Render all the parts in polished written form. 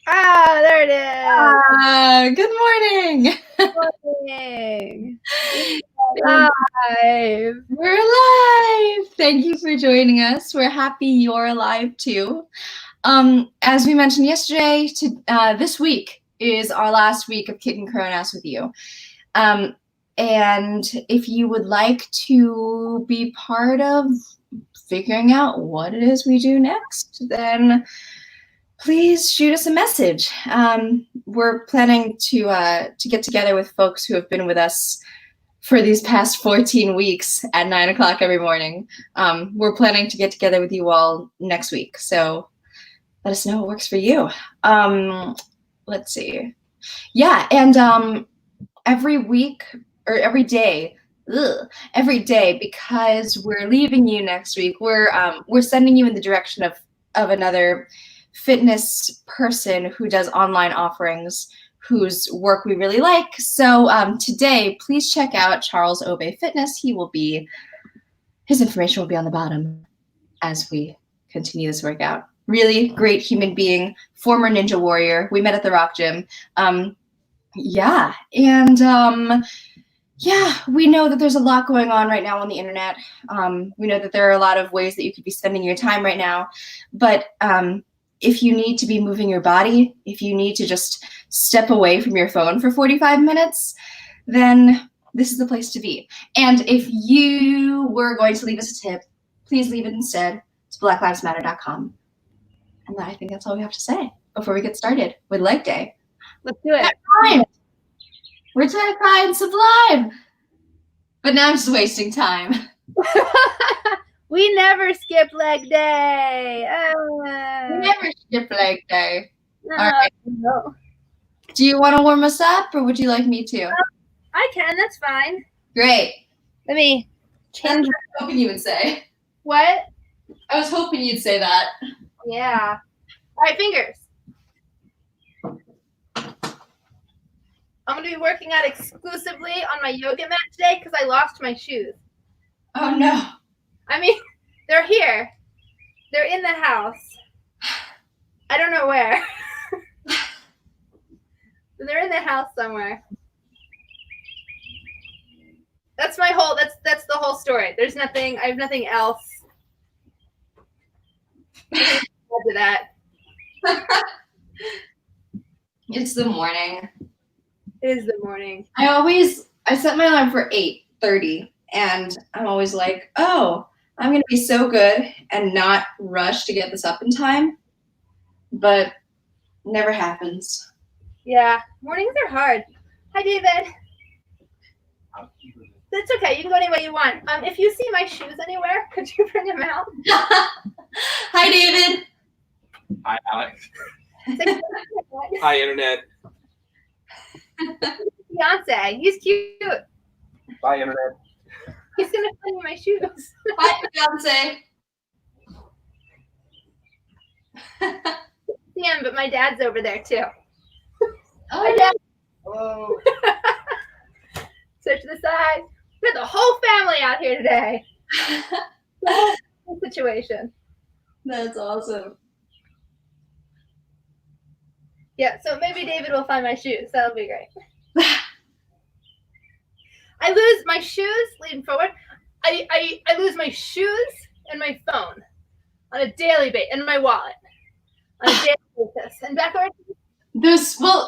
Ah, there it is. Good morning. Morning. Live. We're live. Thank you for joining us. We're happy you're alive too. As we mentioned yesterday, this week is our last week of Kicking Coron with you. And if you would like to be part of figuring out what it is we do next, then please shoot us a message. We're planning to get together with folks who have been with us for these past 14 weeks at 9 o'clock every morning. We're planning to get together with you all next week. So let us know what works for you. Let's see. Yeah, and every week or every day, because we're leaving you next week, we're sending you in the direction of another fitness person who does online offerings, whose work we really like. So today, please check out Charles Obey Fitness. His information will be on the bottom as we continue this workout. Really great human being, former Ninja Warrior. We met at the Rock Gym. Yeah, we know that there's a lot going on right now on the internet. We know that there are a lot of ways that you could be spending your time right now, but if you need to be moving your body, if you need to just step away from your phone for 45 minutes, then this is the place to be. And if you were going to leave us a tip, please leave it instead. It's blacklivesmatter.com. And I think that's all we have to say before we get started with leg day. Let's do it. We're Cry and Sublime. But now I'm just wasting time. We never skip leg day. We never skip leg day. No, All right. no. Do you want to warm us up, or would you like me to? I can. That's fine. Great. Let me change. That's what I was hoping you would say. What? I was hoping you'd say that. Yeah. All right, fingers. I'm going to be working out exclusively on my yoga mat today because I lost my shoes. Oh, no. I mean, they're here. They're in the house. I don't know where. They're in the house somewhere. That's my whole, that's the whole story. There's nothing, I have nothing else to add to that. It's the morning. It is the morning. I set my alarm for 8:30, and I'm always like, oh, I'm going to be so good and not rush to get this up in time. But never happens. Yeah, mornings are hard. Hi, David. That's okay. You can go any way you want. If you see my shoes anywhere, could you bring them out? Hi, David. Hi, Alex. Hi, Internet. Beyonce. He's cute. Bye, Internet. He's going to find me my shoes. Hi, Beyonce. See him, but my dad's over there, too. Oh, My dad. Hello. Switch to the side. We got the whole family out here today. The whole situation. That's awesome. Yeah, so maybe David will find my shoes. That'll be great. I lose my shoes, leading forward. I lose my shoes and my phone on a daily basis, and my wallet on a daily basis. And backward.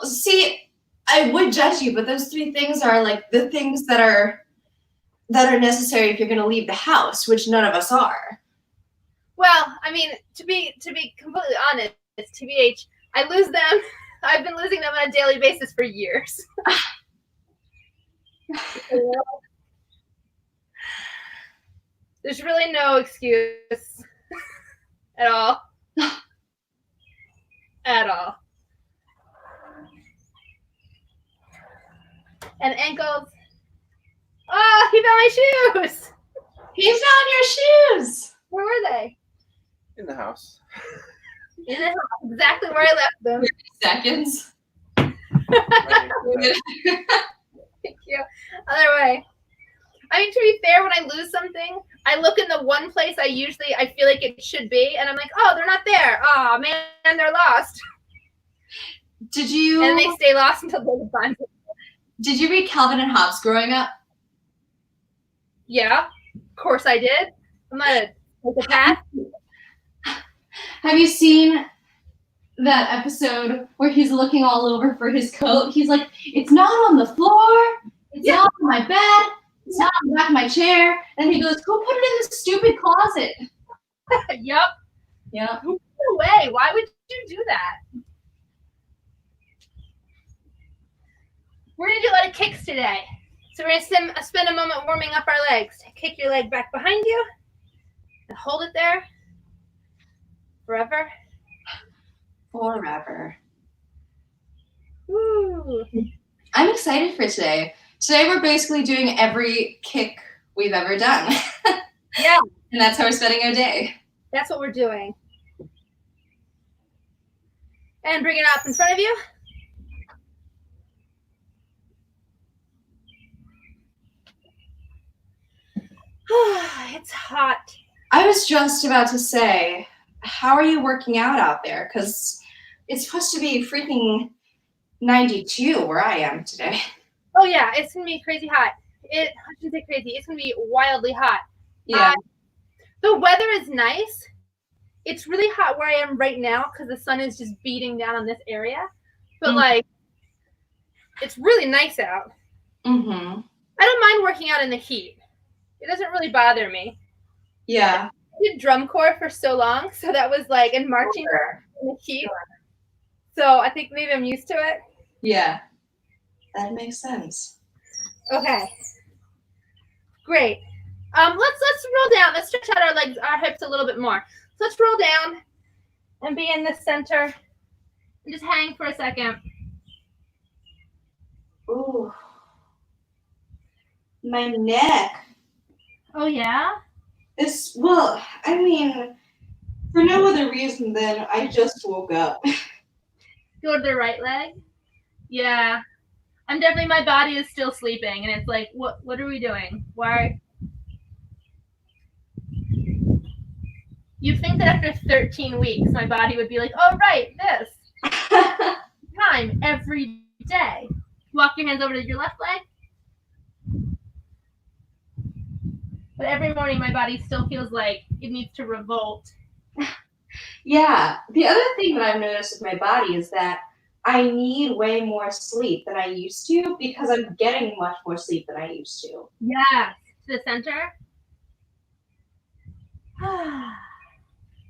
See, I would judge you, but those three things are like the things that are necessary if you're going to leave the house, which none of us are. Well, I mean, to be completely honest, TBH, I lose them. I've been losing them on a daily basis for years. There's really no excuse at all. At all. And ankles. Oh, he found my shoes. He found your shoes. Where were they? In the house. In the house, exactly where I left them. 30 seconds. Thank you. Other way. I mean, to be fair, when I lose something, I look in the one place I feel like it should be, and I'm like, oh, they're not there. Oh, man, they're lost. Did you? And they stay lost until they find it. Did you read Calvin and Hobbes growing up? Yeah, of course I did. I'm not a psychopath. Have you seen that episode where he's looking all over for his coat? He's like, it's not on the floor. It's not on my bed. It's not on the back of my chair. And he goes, go put it in the stupid closet. Yep. Yeah. No way. Why would you do that? We're going to do a lot of kicks today. So we're going to spend a moment warming up our legs. Kick your leg back behind you and hold it there forever. Forever. Woo. I'm excited for today. Today we're basically doing every kick we've ever done. Yeah. And that's how we're spending our day. That's what we're doing. And bring it up in front of you. It's hot. I was just about to say, how are you working out there? Because it's supposed to be freaking 92 where I am today. Oh yeah, it's gonna be crazy hot. I shouldn't say crazy. It's gonna be wildly hot. Yeah. The weather is nice. It's really hot where I am right now because the sun is just beating down on this area. But like, it's really nice out. Mm-hmm. I don't mind working out in the heat. It doesn't really bother me. Yeah. I did drum corps for so long, so that was like in marching in the heat. So I think maybe I'm used to it. Yeah. That makes sense. Okay. Great. Let's roll down. Let's stretch out our legs, our hips a little bit more. So let's roll down and be in the center and just hang for a second. Ooh. My neck. Oh yeah? Well, I mean, for no other reason than I just woke up. Go to the right leg. Yeah. My body is still sleeping and it's like, what are we doing? Why? You'd think that after 13 weeks, my body would be like, oh, right, this. Time, every day. Walk your hands over to your left leg. But every morning, my body still feels like it needs to revolt. Yeah. The other thing that I've noticed with my body is that I need way more sleep than I used to because I'm getting much more sleep than I used to. Yeah. To the center.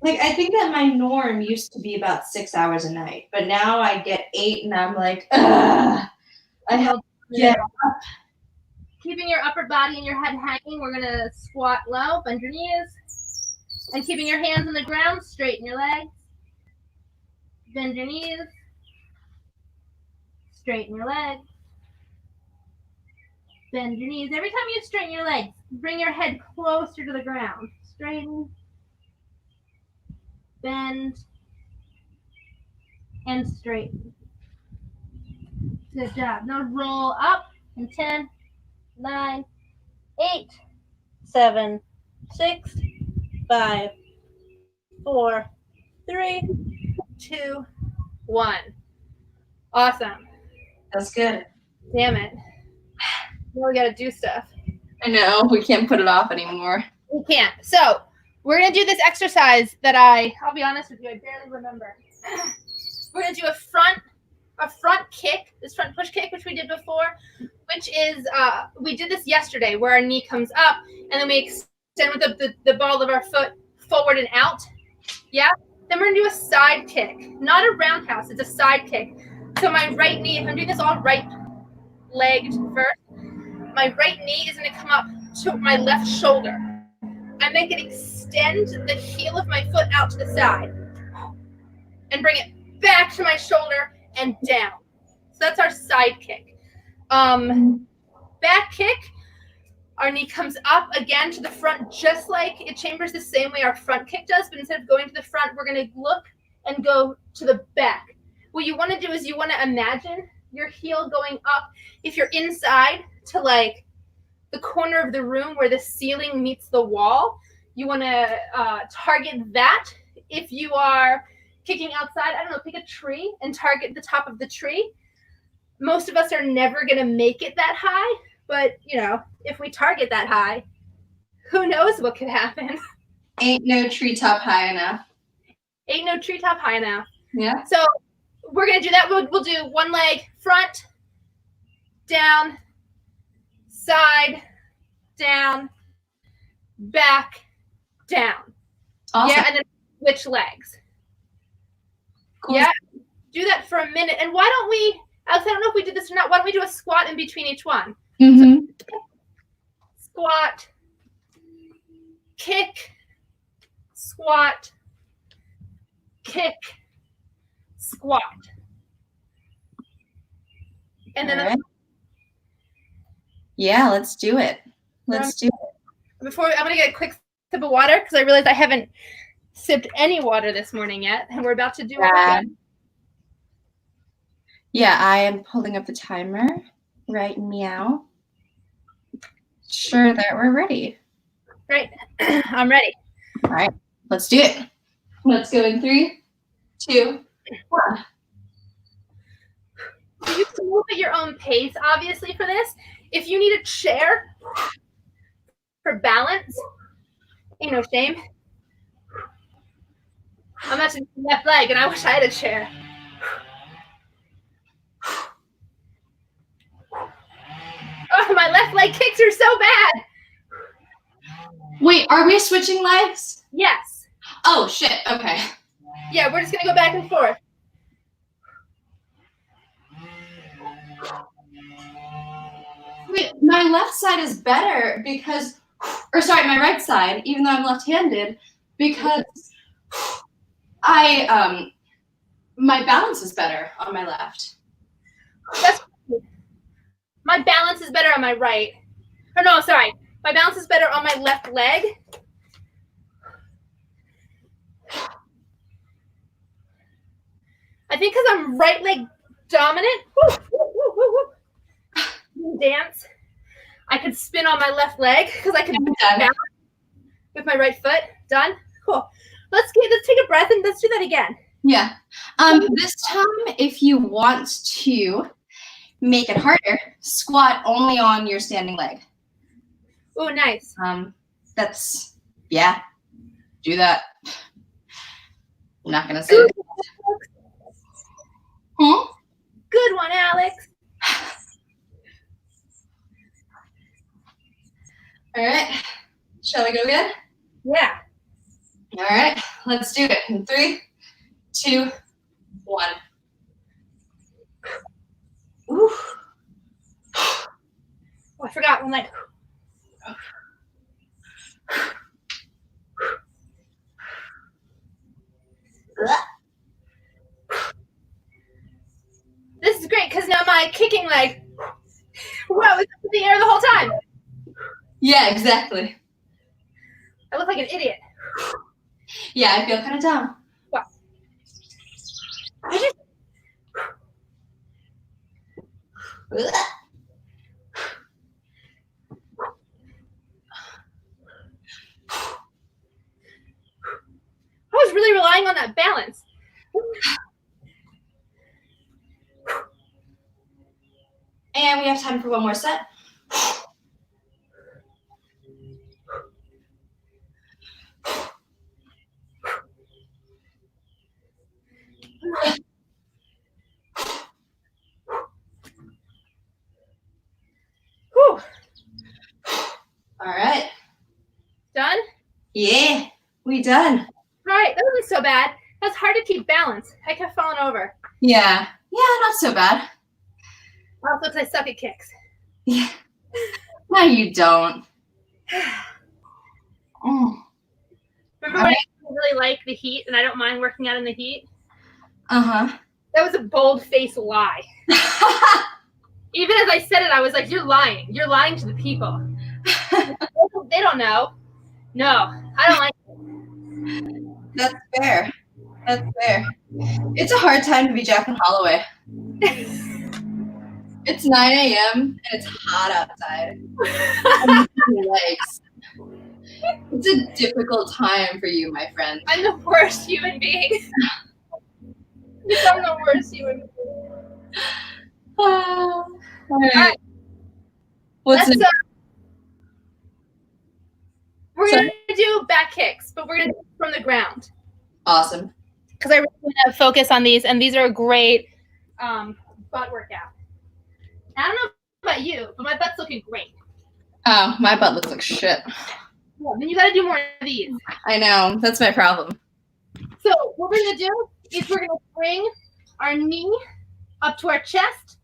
Like, I think that my norm used to be about 6 hours a night, but now I get 8 and I'm like, ugh. I have to get up. Keeping your upper body and your head hanging, we're going to squat low, bend your knees. And keeping your hands on the ground, straighten your legs. Bend your knees. Straighten your legs. Bend your knees. Every time you straighten your legs, bring your head closer to the ground. Straighten. Bend. And straighten. Good job. Now roll up in 10, 9, 8, 7, 6, 5, 4, 3, 2, 1. Awesome. That's good. Damn it. Now we gotta do stuff. I know. We can't put it off anymore. We can't. So we're gonna do this exercise that I'll be honest with you, I barely remember. We're gonna do a front kick, this front push kick, which we did before, which is we did this yesterday where our knee comes up and then we extend with the ball of our foot forward and out. Yeah. Then we're gonna do a side kick, not a roundhouse, it's a side kick. So my right knee, if I'm doing this all right-legged first, my right knee is gonna come up to my left shoulder. I'm then gonna extend the heel of my foot out to the side and bring it back to my shoulder and down. So that's our side kick. Back kick, our knee comes up again to the front, just like it chambers the same way our front kick does, but instead of going to the front, we're gonna look and go to the back. What you wanna do is you wanna imagine your heel going up, if you're inside, to like the corner of the room where the ceiling meets the wall. You wanna target that. If you are kicking outside, I don't know, pick a tree and target the top of the tree. Most of us are never going to make it that high, but, if we target that high, who knows what could happen. Ain't no treetop high enough. Ain't no treetop high enough. Yeah. So we're going to do that. We'll do one leg front, down, side, down, back, down. Awesome. Yeah, and then switch legs. Cool. Yeah, do that for a minute. And why don't we, Alex, I don't know if we did this or not, why don't we do a squat in between each one? Mm-hmm. So, squat, kick, squat, kick, squat. And then right. Yeah, let's do it. Let's do it. Before I'm going to get a quick sip of water because I realized I haven't sipped any water this morning yet, and we're about to do it. Yeah, I am pulling up the timer right meow. Sure that we're ready. Right. I'm ready. All right, let's do it. Let's go in 3, 2, 1. You can move at your own pace, obviously, for this. If you need a chair for balance, ain't no shame. I'm actually left leg, and I wish I had a chair. Oh, my left leg kicks are so bad. Wait, are we switching legs? Yes. Oh, shit. Okay. Yeah, we're just going to go back and forth. Wait, my left side is better because, or sorry, my right side, even though I'm left-handed, because my balance is better on my left. That's my balance is better on my right. Oh, no, sorry. My balance is better on my left leg. I think because I'm right leg dominant. Woo, woo, woo, woo, woo. Dance. I could spin on my left leg because I could balance with my right foot. Done. Cool. Let's take a breath and let's do that again. Yeah. This time, if you want to make it harder, squat only on your standing leg. Oh, nice. Yeah. Do that. I'm not gonna say it. Good one, Alex. All right. Shall we go again? Yeah. All right. Let's do it. In 3, 2, 1. Ooh. Oh, I forgot one leg. This is great because now my kicking leg, wow, it's in the air the whole time. Yeah, exactly. I look like an idiot. Yeah, I feel kind of dumb. What? I was really relying on that balance. And we have time for one more set. Whew. All right. Done? Yeah, we done. All right, that wasn't so bad. That's hard to keep balance. I kept falling over. Yeah, not so bad. Also, because I suck at kicks. Yeah. No, you don't. Remember when I really like the heat and I don't mind working out in the heat? Uh-huh. That was a bold-faced lie. Even as I said it, I was like, you're lying. You're lying to the people. They don't know. No, I don't like it. That's fair. That's fair. It's a hard time to be Jacqueline Holloway. It's 9 a.m. and it's hot outside. Legs. It's a difficult time for you, my friend. I'm the worst human being. It's on the worst you would. All right. What's Let's, next? we're Sorry. going to do back kicks, but we're going to do it from the ground. Awesome. Because I really want to focus on these, and these are a great butt workout. I don't know about you, but my butt's looking great. Oh, my butt looks like shit. Well, then you got to do more of these. I know. That's my problem. So what we're going to do is we're going to bring our knee up to our chest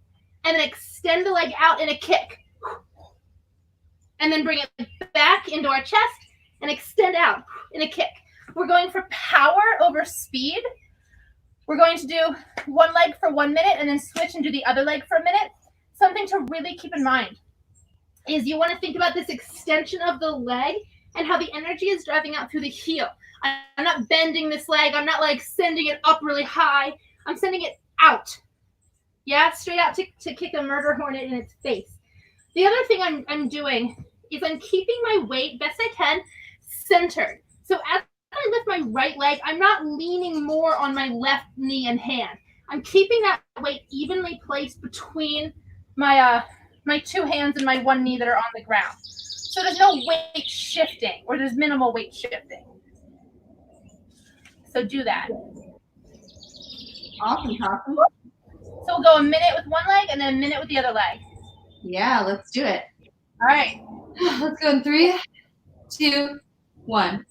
and then extend the leg out in a kick. And then bring it back into our chest and extend out in a kick. We're going for power over speed. We're going to do one leg for 1 minute and then switch and do the other leg for a minute. Something to really keep in mind is you want to think about this extension of the leg and how the energy is driving out through the heel. I'm not bending this leg. I'm not like sending it up really high. I'm sending it out. Yeah, straight out to kick a murder hornet in its face. The other thing I'm doing is I'm keeping my weight best I can centered. So as I lift my right leg, I'm not leaning more on my left knee and hand. I'm keeping that weight evenly placed between my my two hands and my one knee that are on the ground. So there's no weight shifting, or there's minimal weight shifting. So do that. Awesome. So we'll go a minute with one leg and then a minute with the other leg. Yeah, let's do it. All right. Let's go in 3, 2, 1.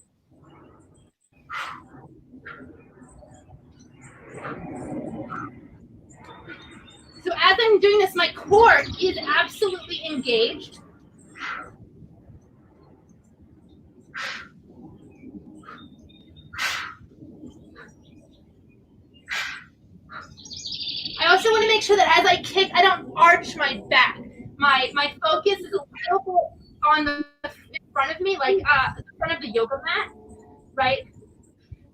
So as I'm doing this, my core is absolutely engaged. I also want to make sure that as I kick, I don't arch my back. My focus is a little bit on the in front of me, like the front of the yoga mat, right?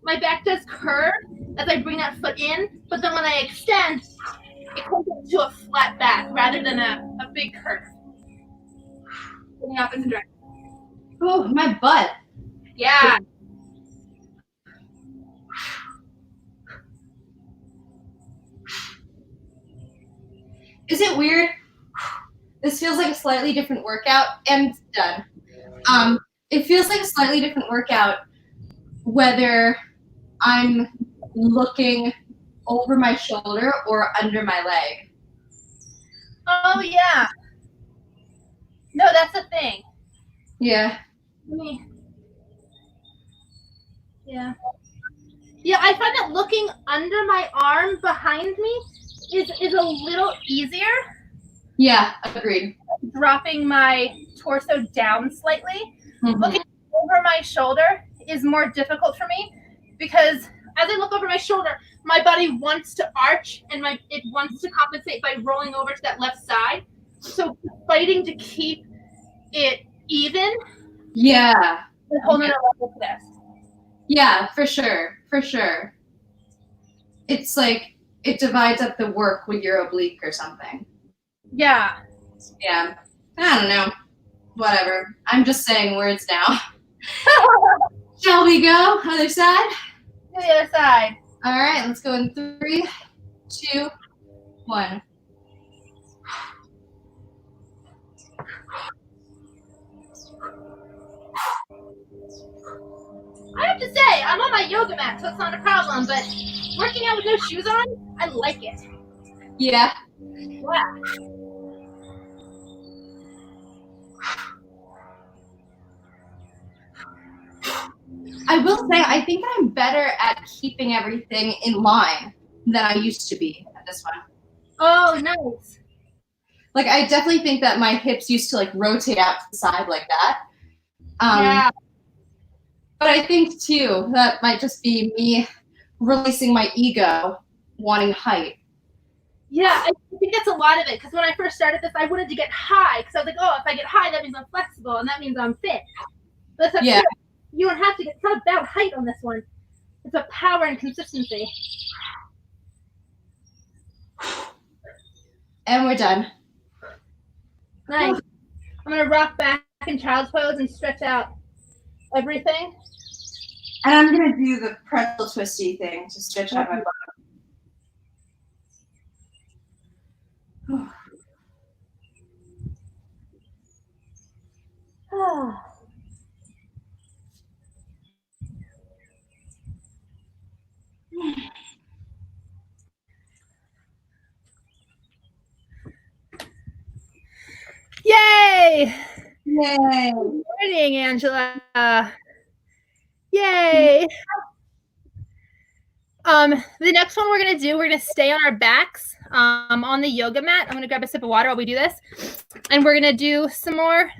My back does curve as I bring that foot in, but then when I extend, it comes into a flat back rather than a big curve. In the opposite direction. Oh, my butt. Yeah. Is it weird? This feels like a slightly different workout, and it's done. It feels like a slightly different workout whether I'm looking over my shoulder or under my leg. Oh yeah. No, that's the thing. Yeah. Yeah. Yeah, I find that looking under my arm behind me is a little easier. Yeah, agreed. Dropping my torso down slightly. Mm-hmm. Looking over my shoulder is more difficult for me because as I look over my shoulder, my body wants to arch and it wants to compensate by rolling over to that left side. So fighting to keep it even. Yeah. Is a whole nother level to this. Yeah, for sure. For sure. It's like it divides up the work with your oblique or something. Yeah. Yeah. I don't know. Whatever. I'm just saying words now. Shall we go? Other side? To the other side. All right, let's go in 3, 2, 1. I have to say, I'm on my yoga mat, so it's not a problem, but working out with no shoes on, I like it. Yeah. Yeah. I will say, I think that I'm better at keeping everything in line than I used to be at this one. Oh, nice. Like, I definitely think that my hips used to, like, rotate out to the side like that. Yeah. But I think, too, that might just be me releasing my ego, wanting height. Yeah, I think that's a lot of it, because when I first started this, I wanted to get high, because I was like, oh, if I get high, that means I'm flexible, and that means I'm fit. But that's Yeah. You don't have to get, it's not about height on this one. It's about power and consistency. And we're done. Nice. I'm going to rock back in child's pose and stretch out everything. And I'm going to do the pretzel twisty thing to stretch out my butt. Yay! Yay! Good morning, Angela. Yay! The next one we're gonna stay on our backs, on the yoga mat. I'm gonna grab a sip of water while we do this, and we're gonna do some more.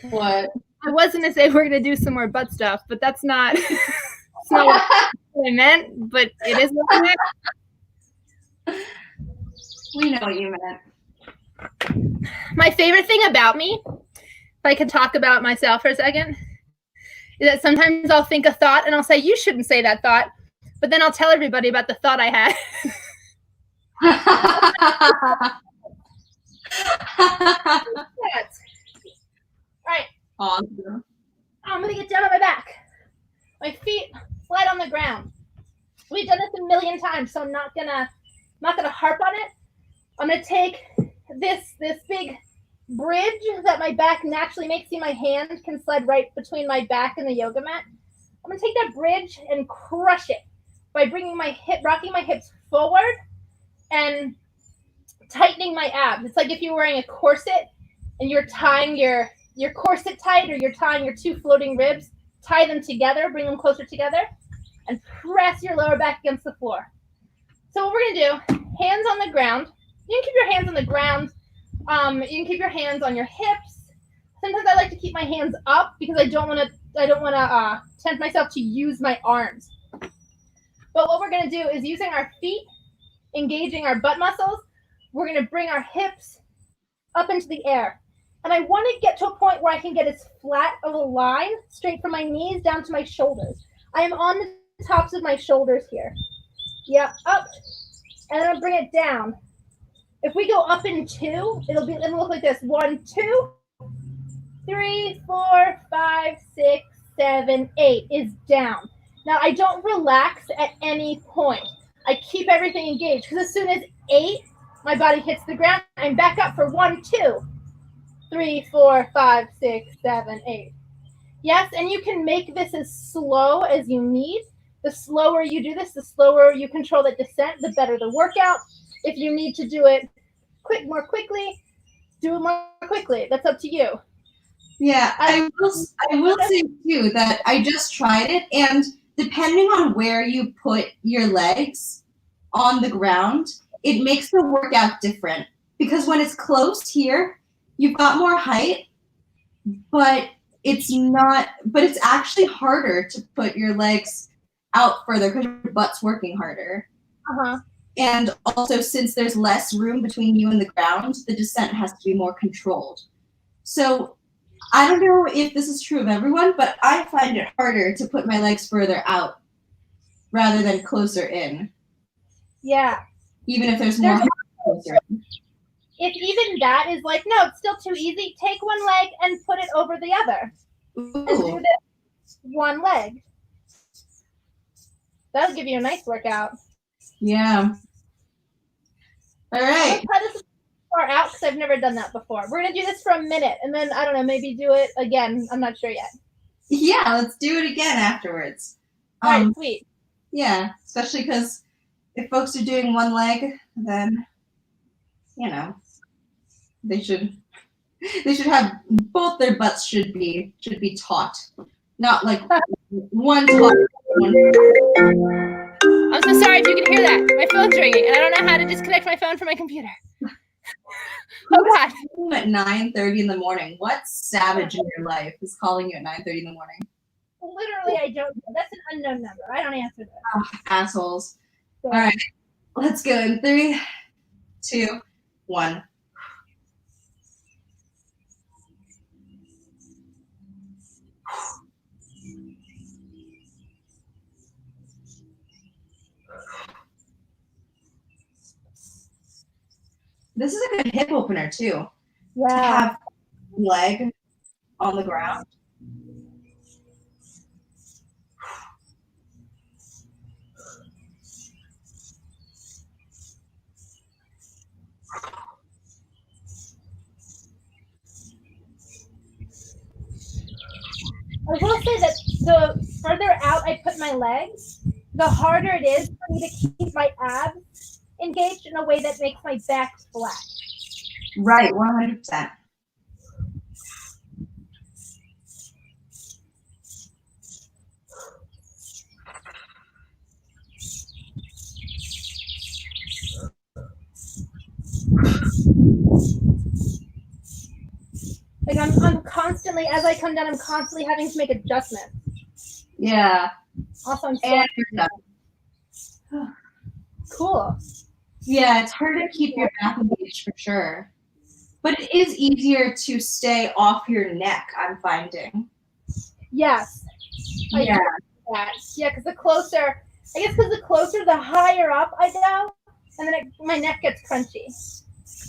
What? I was gonna say we're gonna do some more butt stuff, but that's not. It's not what I meant, but it is what I meant. We know what you meant. My favorite thing about me, if I could talk about myself for a second, is that sometimes I'll think a thought and I'll say, you shouldn't say that thought. But then I'll tell everybody about the thought I had. All right. Awesome. I'm going to get down on my back. My feet flat on the ground. We've done this a million times, so I'm not gonna harp on it. I'm gonna take this big bridge that my back naturally makes. See, my hand can slide right between my back and the yoga mat. I'm gonna take that bridge and crush it by rocking my hips forward and tightening my abs. It's like if you're wearing a corset and you're tying your corset tight, or you're tying your two floating ribs. Tie them together, bring them closer together, and press your lower back against the floor. So what we're gonna do, hands on the ground. You can keep your hands on the ground. You can keep your hands on your hips. Sometimes I like to keep my hands up because I don't want to tempt myself to use my arms. But what we're gonna do is using our feet, engaging our butt muscles. We're gonna bring our hips up into the air. And I want to get to a point where I can get as flat of a line straight from my knees down to my shoulders. I am on the tops of my shoulders here. Yeah, up. And then I'll bring it down. If we go up in two, it'll look like this. 1, 2, 3, 4, 5, 6, 7, 8 is down. Now I don't relax at any point. I keep everything engaged because as soon as 8, my body hits the ground, I'm back up for 1, 2. 3, 4, 5, 6, 7, 8. Yes, and you can make this as slow as you need. The slower you do this, the slower you control the descent, the better the workout. If you need to do it more quickly, do it more quickly. That's up to you. Yeah, I will say too that I just tried it, and depending on where you put your legs on the ground, it makes the workout different. Because when it's close here, you've got more height, but it's actually harder to put your legs out further because your butt's working harder. Uh-huh. And also, since there's less room between you and the ground, the descent has to be more controlled. So I don't know if this is true of everyone, but I find it harder to put my legs further out rather than closer in. Yeah. Even if there's more closer in. If even that is like, no, it's still too easy, take one leg and put it over the other. Ooh. And do this. One leg. That'll give you a nice workout. Yeah. All right. Let's try this far out because I've never done that before. We're going to do this for a minute and then, I don't know, maybe do it again. I'm not sure yet. Yeah, let's do it again afterwards. All right, sweet. Yeah, especially because if folks are doing one leg, then, you know, they should have both their butts should be taut, not like one taut. I'm so sorry if you can hear that. My phone's ringing, and I don't know how to disconnect my phone from my computer. Oh God! At 9:30 in the morning. What savage in your life is calling you at 9:30 in the morning? Literally, I don't know. That's an unknown number. I don't answer that. Oh, assholes! All right, let's go in 3, 2, 1. This is a good hip opener too. Yeah. To have leg on the ground. say that the further out I put my legs, the harder it is for me to keep my abs engaged in a way that makes my back flat. Right, 100%. Like I'm constantly, as I come down, I'm constantly having to make adjustments. Yeah. Also, I'm And so you're done. cool. Yeah, it's hard to keep your back engaged for sure. But it is easier to stay off your neck, I'm finding. Yes. Yeah. Yeah, because the closer, the higher up I go, and then my neck gets crunchy.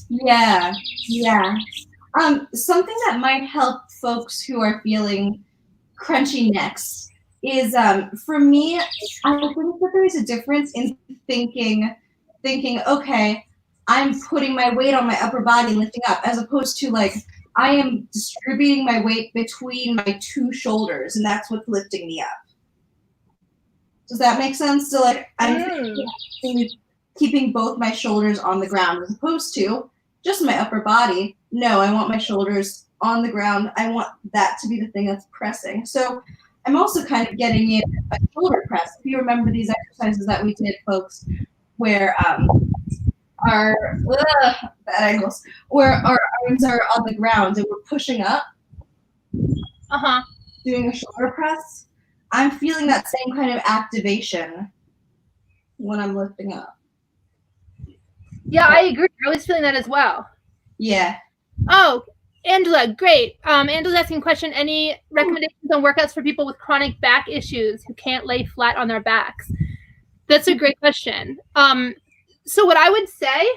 Yeah. Something that might help folks who are feeling crunchy necks is, for me, I think that there is a difference in thinking, okay, I'm putting my weight on my upper body and lifting up, as opposed to like, I am distributing my weight between my two shoulders, and that's what's lifting me up. Does that make sense? So like, I'm keeping both my shoulders on the ground, as opposed to just my upper body. No, I want my shoulders on the ground. I want that to be the thing that's pressing. So I'm also kind of getting in a shoulder press. If you remember these exercises that we did, folks, where our bad angles, where our arms are on the ground and we're pushing up, doing a shoulder press, I'm feeling that same kind of activation when I'm lifting up. Yeah, I agree. I was feeling that as well. Yeah. Oh, Angela, great. Angela's asking a question. Any recommendations on workouts for people with chronic back issues who can't lay flat on their backs? That's a great question. So what I would say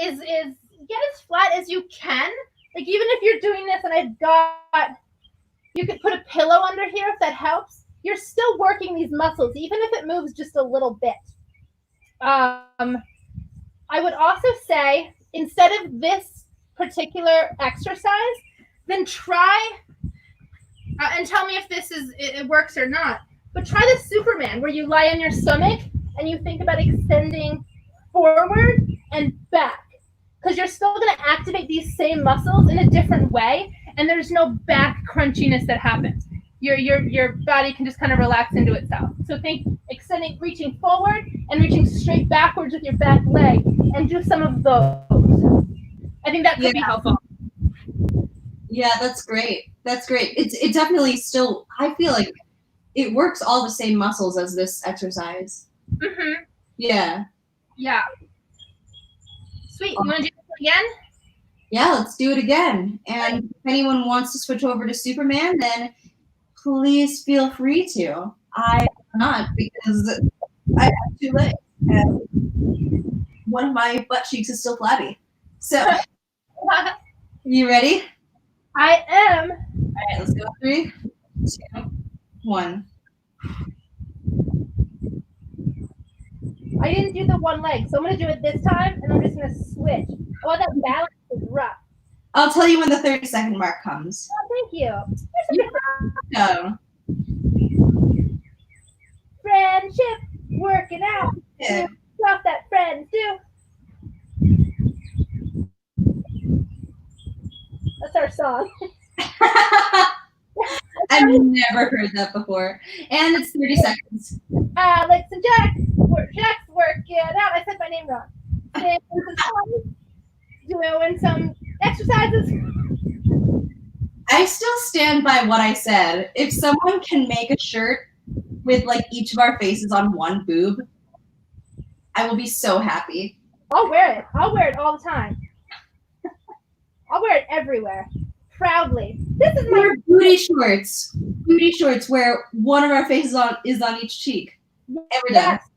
is get as flat as you can. Like even if you're doing this and I've got, you could put a pillow under here if that helps. You're still working these muscles, even if it moves just a little bit. I would also say, instead of this particular exercise, then try, and tell me if it works or not, but try the Superman, where you lie on your stomach and you think about extending forward and back, because you're still going to activate these same muscles in a different way, and there's no back crunchiness that happens. Your body can just kind of relax into itself. So think extending, reaching forward and reaching straight backwards with your back leg, and do some of those. I think that could be helpful. Yeah, that's great. It definitely still, I feel like it works all the same muscles as this exercise. Mm-hmm. Yeah. Yeah. Sweet. You want to do this again? Yeah, let's do it again. And if anyone wants to switch over to Superman, then please feel free to. I am not, because I have two legs and one of my butt cheeks is still flabby. So, you ready? I am. All right, let's go. 3, 2, 1. I didn't do the one leg, so I'm going to do it this time, and I'm just going to switch. Oh, that balance is rough. I'll tell you when the 30-second mark comes. Oh, thank you. No. Friendship, working out. Yeah. Stuff that friends do. That's our song. I've never heard that before. And it's 30 seconds. Alex and Jack's working out. I said my name wrong. Doing some exercises. I still stand by what I said. If someone can make a shirt with like each of our faces on one boob, I will be so happy. I'll wear it. I'll wear it all the time. I'll wear it everywhere. Proudly. This is my booty shorts. Booty shorts where one of our faces is on each cheek. Every day. Yes.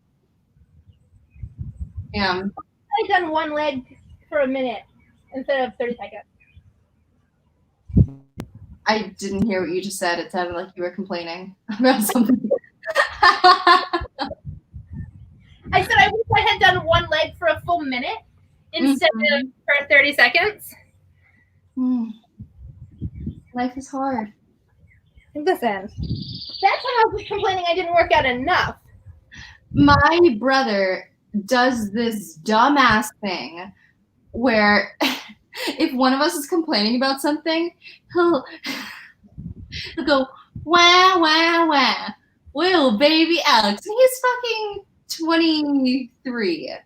Yeah. I've done one leg for a minute instead of 30 seconds. I didn't hear what you just said. It sounded like you were complaining about something. I said I wish I had done one leg for a full minute instead of for 30 seconds. Life is hard. Listen, that's how I was complaining I didn't work out enough. My brother does this dumbass thing where if one of us is complaining about something, he'll go, wah, wah, wah. Whoa, baby Alex. And he's fucking 23.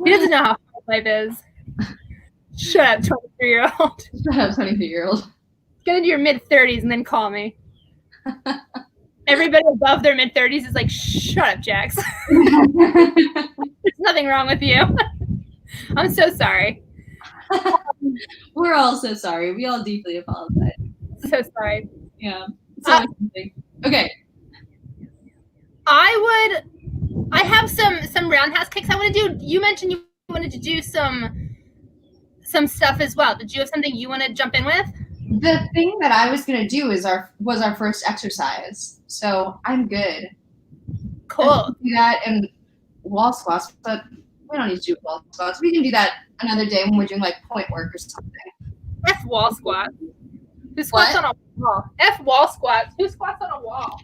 He doesn't know how hard life is. Shut up, 23-year-old. Shut up, 23-year-old. Get into your mid-30s and then call me. Everybody above their mid-30s is like, shut up, Jax. There's nothing wrong with you. I'm so sorry. We're all so sorry. We all deeply apologize. So sorry. Yeah. So okay. I have some roundhouse kicks I want to do. You mentioned you wanted to do some stuff as well. Did you have something you want to jump in with? The thing that I was gonna do was our first exercise. So I'm good. Cool. Do that and wall squats, but we don't need to do wall squats. We can do that another day when we're doing like point work or something. F wall squats. Who squats on a wall? F wall squats. Who squats on a wall?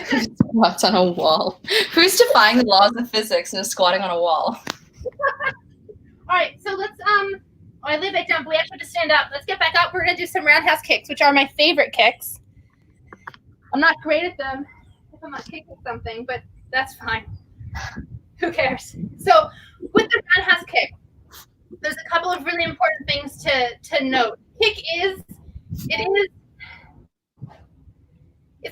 Who squats on a wall? Who's defying the laws of physics and is squatting on a wall? All right, so let's I lay back down, but we actually have to stand up. Let's get back up. We're gonna do some roundhouse kicks, which are my favorite kicks. I'm not great at them if I'm not kicking something, but that's fine. Who cares? So with the roundhouse kick, there's a couple of really important things to note. It's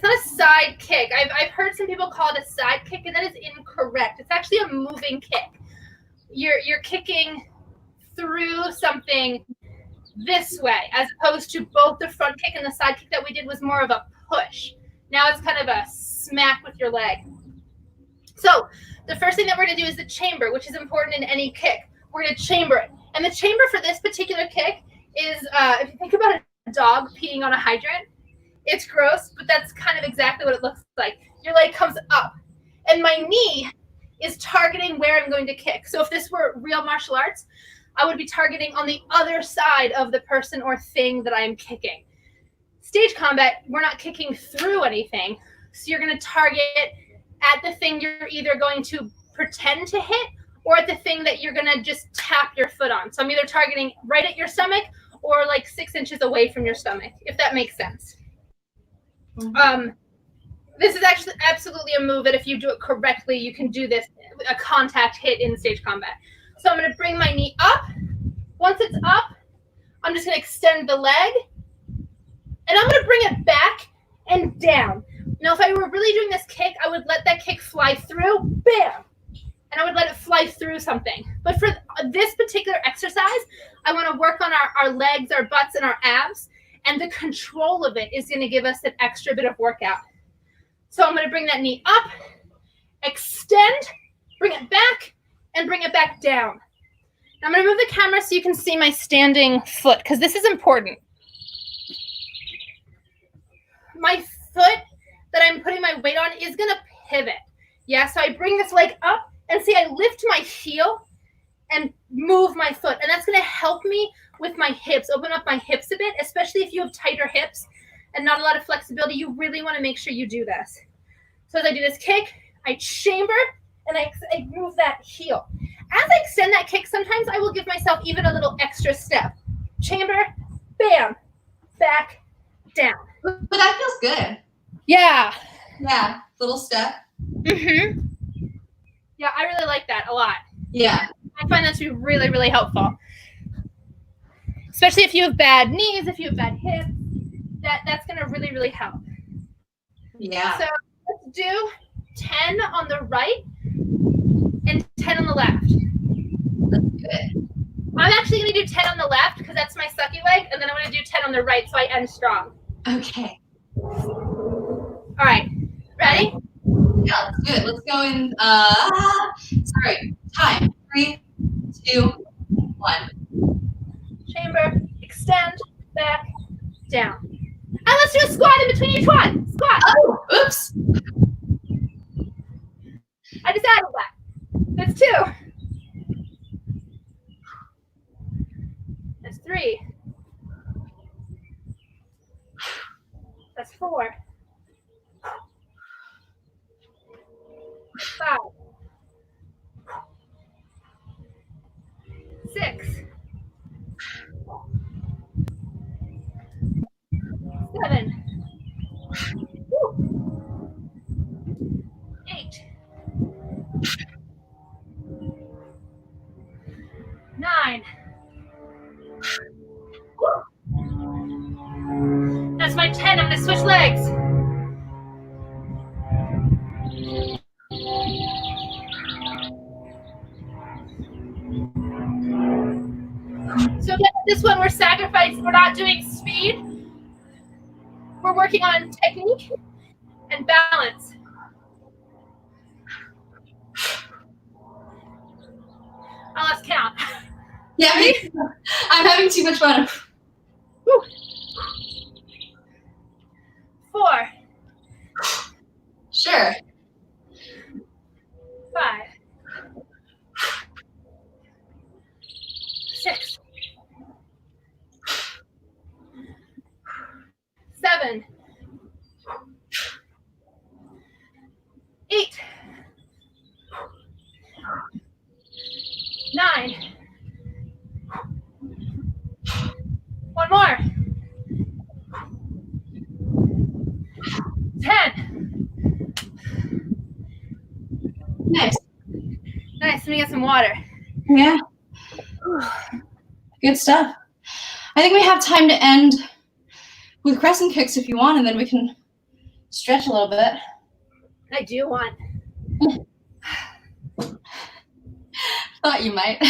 not a side kick. I've heard some people call it a side kick, and that is incorrect. It's actually a moving kick. You're kicking through something this way, as opposed to both the front kick and the side kick that we did was more of a push. Now it's kind of a smack with your leg. So the first thing that we're going to do is the chamber, which is important in any kick. We're going to chamber it. And the chamber for this particular kick is, if you think about a dog peeing on a hydrant, it's gross, but that's kind of exactly what it looks like. Your leg comes up, and my knee is targeting where I'm going to kick. So if this were real martial arts, I would be targeting on the other side of the person or thing that I am kicking. Stage combat, we're not kicking through anything. So you're going to target at the thing you're either going to pretend to hit or at the thing that you're going to just tap your foot on. So I'm either targeting right at your stomach or like 6 inches away from your stomach, if that makes sense. This is actually absolutely a move that if you do it correctly, you can do this, a contact hit in stage combat. So I'm going to bring my knee up. Once it's up, I'm just going to extend the leg. And I'm going to bring it back and down. Now, if I were really doing this kick, I would let that kick fly through, bam, and I would let it fly through something. But for this particular exercise, I want to work on our legs, our butts, and our abs, and the control of it is going to give us an extra bit of workout. So I'm going to bring that knee up, extend, bring it back, and bring it back down. Now I'm going to move the camera so you can see my standing foot, because this is important. My foot that I'm putting my weight on is going to pivot. Yeah, so I bring this leg up, and see, I lift my heel and move my foot, and that's going to help me with my hips, open up my hips a bit, especially if you have tighter hips and not a lot of flexibility. You really want to make sure you do this. So as I do this kick, I chamber, and I move that heel. As I extend that kick, sometimes I will give myself even a little extra step. Chamber, bam, back, down. But that feels good. Yeah. Yeah, little step. Mm-hmm. Yeah, I really like that a lot. Yeah. I find that to be really, really helpful. Especially if you have bad knees, if you have bad hips, that's going to really, really help. Yeah. So let's do 10 on the right and 10 on the left. That's good. I'm actually going to do 10 on the left because that's my sucky leg, and then I'm going to do 10 on the right so I end strong. Okay. All right. Ready? Yeah, let's do it. Let's go in. Sorry. Time. 3, 2, 1. Chamber, extend, back, down. And let's do a squat in between each one. Squat. Oh, oops. I just added that. That's 2. 4, 5, 6, 7, 8, 9. That's my 10. I'm gonna switch legs. So again, this one we're sacrificing. We're not doing speed. We're working on technique and balance. I'll let's count. Yeah, I'm having too much fun. 4, Sure. 5, 6, 7, 8, 9. One more. 10. Nice. Nice. Let me get some water. Yeah. Good stuff. I think we have time to end with crescent kicks if you want, and then we can stretch a little bit. I do want. Thought you might.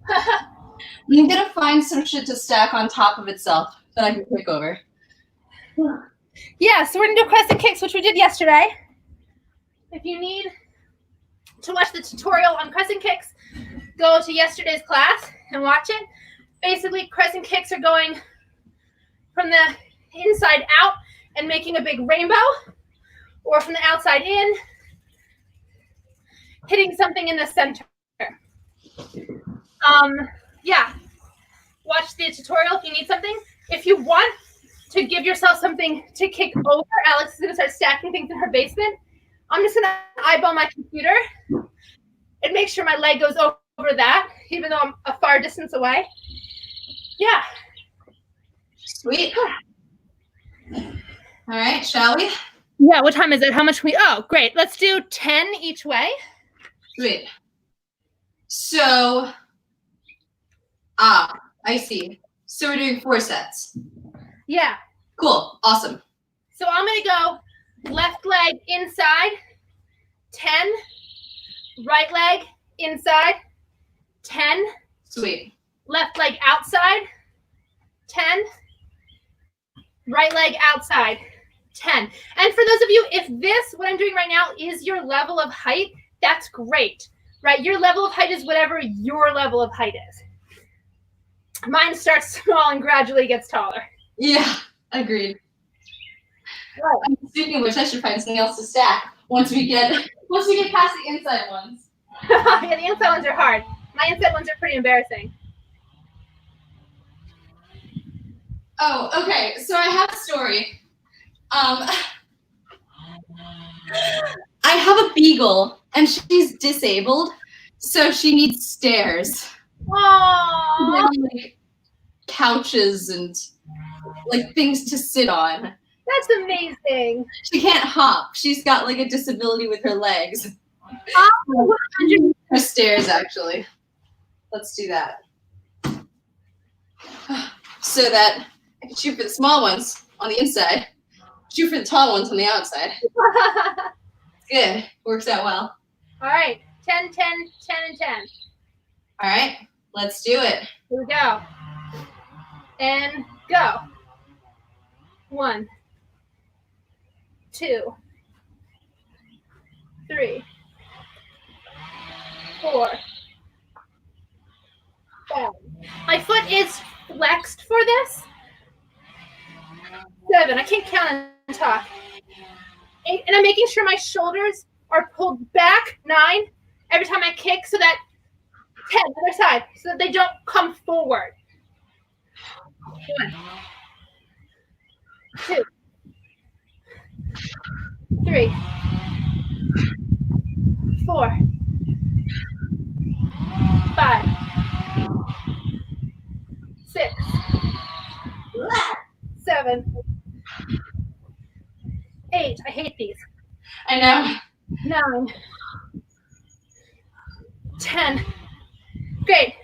I'm gonna find some shit to stack on top of itself that I can click over. Yeah, so we're gonna do crescent kicks, which we did yesterday. If you need to watch the tutorial on crescent kicks, go to yesterday's class and watch it. Basically, crescent kicks are going from the inside out and making a big rainbow, or from the outside in, hitting something in the center. Yeah, watch the tutorial if you need something. If you want to give yourself something to kick over, Alex is gonna start stacking things in her basement. I'm just gonna eyeball my computer and make sure my leg goes over that, even though I'm a far distance away. Yeah. Sweet. All right, shall we? Yeah, what time is it? How much oh, great. Let's do 10 each way. Sweet. So, I see. So we're doing 4 sets. Yeah. Cool. Awesome. So I'm gonna go left leg inside, 10, right leg inside, 10, Sweet. left leg outside, 10, right leg outside, 10. And for those of you, if this, what I'm doing right now, is your level of height, that's great, right? Your level of height is whatever your level of height is. Mine starts small and gradually gets taller. Yeah, agreed. Right. Speaking of which, I should find something else to stack once we get past the inside ones. Yeah, the inside ones are hard. My inside ones are pretty embarrassing. Oh, okay. So I have a story. I have a beagle, and she's disabled, so she needs stairs. Aww. Like couches and like things to sit on. That's amazing. She can't hop. She's got like a disability with her legs. Oh, Her stairs, actually. Let's do that. So that I can shoot for the small ones on the inside, shoot for the tall ones on the outside. Good. Works out well. All right. 10, 10, 10, and 10. All right. Let's do it. Here we go. And go. 1, 2, 3, 4, 5. My foot is flexed for this. 7. I can't count and talk. 8. And I'm making sure my shoulders are pulled back. 9. Every time I kick, so that 10, other side, so that they don't come forward. 1, 2, 3, 4, 5, 6, 7, 8. I hate these. I know. 9, 10. Great.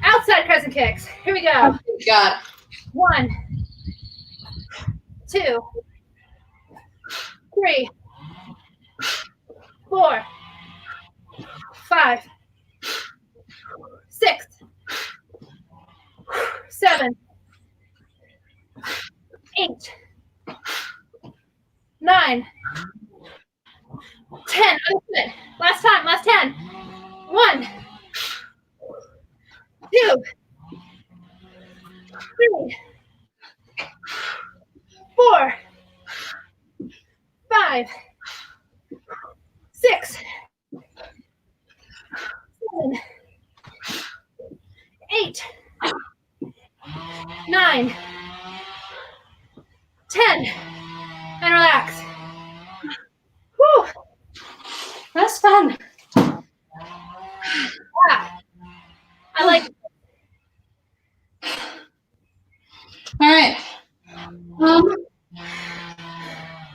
Outside crescent kicks. Here we go. Oh, God. 1, 2, 3, 4, 5, 6, 7, 8, 9, 10. Good. Last time. Last 10. 1, 2, 3, 4, 5, 6, 7, 8, 9, 10. And relax. Whew. That's fun. Yeah. I like it. All right.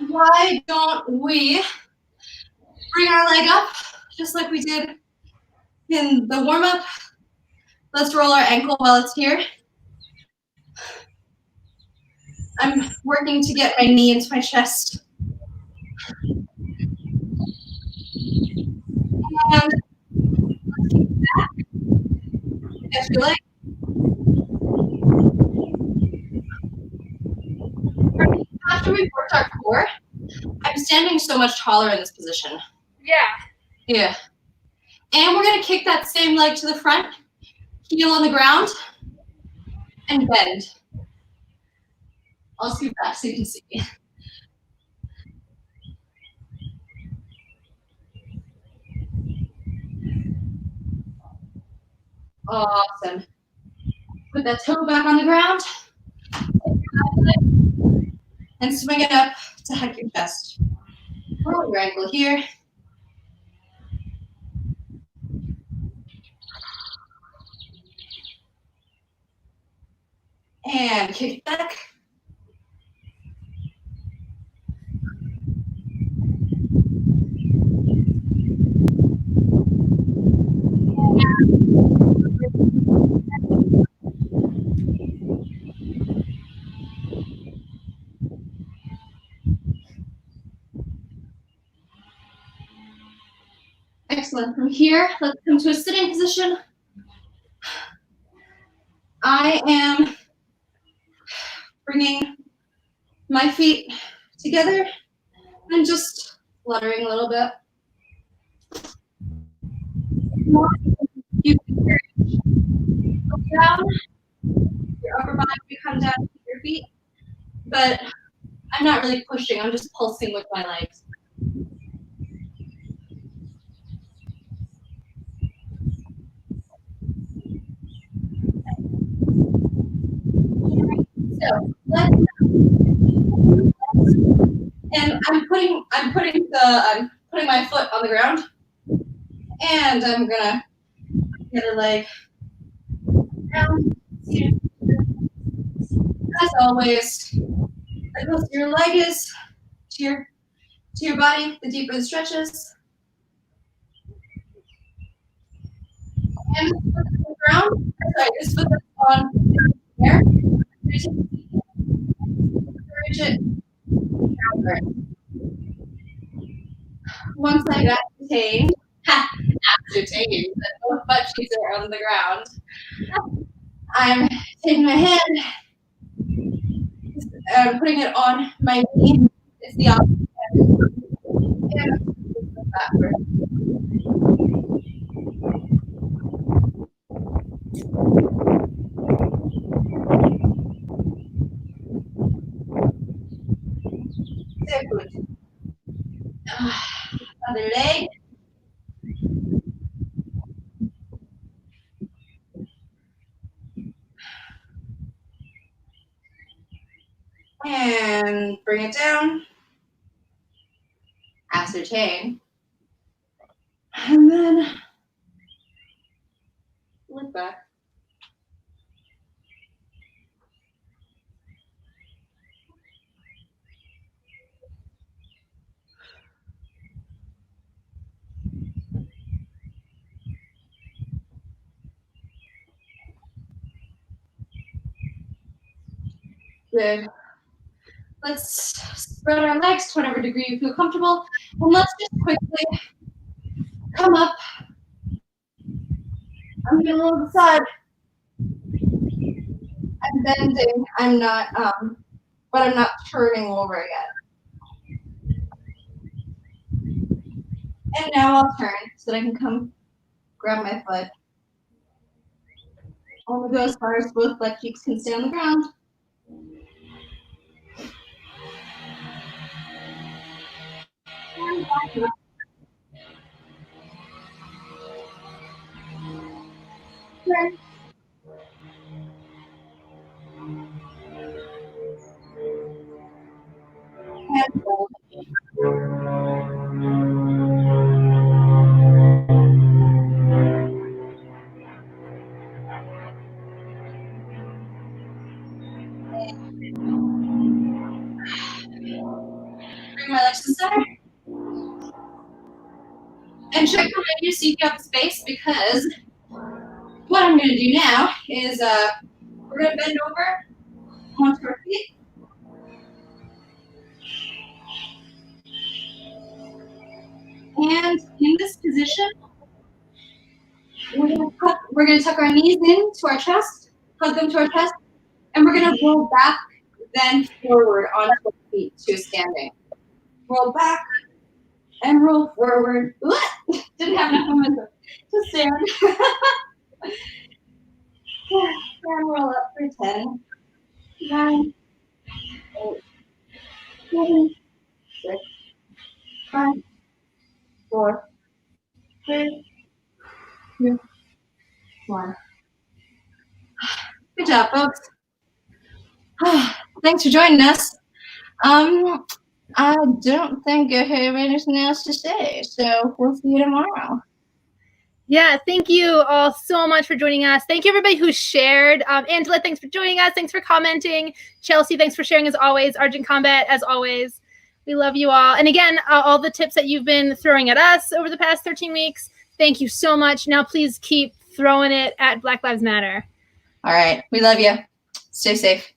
Why don't we bring our leg up just like we did in the warm-up? Let's roll our ankle while it's here. I'm working to get my knee into my chest. And let's keep back. Catch your leg. After we've worked our core, I'm standing so much taller in this position. Yeah. Yeah. And we're gonna kick that same leg to the front, heel on the ground, and bend. I'll scoot back so you can see. Awesome. Put that toe back on the ground. And swing it up to hug your chest. Roll your ankle here. And kick it back. Excellent. From here, let's come to a sitting position. I am bringing my feet together and just fluttering a little bit. You can look down, your upper body will come down to your feet, but I'm not really pushing, I'm just pulsing with my legs. So let's, and I'm putting my foot on the ground, and I'm gonna get a leg down. As always, the closer your leg is to your body, the deeper the stretches. And this foot on the ground. Sorry, this foot on there. Encourage it downward. Once I got ascertained that both butt cheeks are on the ground, I'm taking my hand and putting it on my knee. It's the opposite hand. And backward. Sehr gut. Other leg. And bring it down. ascertain, and then look back. Good. Let's spread our legs to whatever degree you feel comfortable, and let's just quickly come up. I'm gonna roll to the side. I'm bending. I'm not, but I'm not turning over yet. And now I'll turn so that I can come grab my foot. Only go as far as both butt cheeks can stay on the ground. And back up. Turn. And hold. Bring my legs to the center. And check behind you so you got the space, because what I'm going to do now is we're going to bend over onto our feet. And in this position, we're going to tuck our knees into our chest, hug them to our chest, and we're going to roll back, then forward onto our feet to standing. Roll back and roll forward. Didn't have enough momentum to stand. And roll up for 10, 9, 8, 7, 6, 5, 4, 3, 2, 1. Good job, folks. Thanks for joining us. I don't think I have anything else to say, so we'll see you tomorrow. Yeah, thank you all so much for joining us. Thank you everybody who shared. Angela, thanks for joining us. Thanks for commenting. Chelsea, thanks for sharing as always. Argent Combat, as always. We love you all. And again, all the tips that you've been throwing at us over the past 13 weeks, thank you so much. Now please keep throwing it at Black Lives Matter. All right. We love you. Stay safe.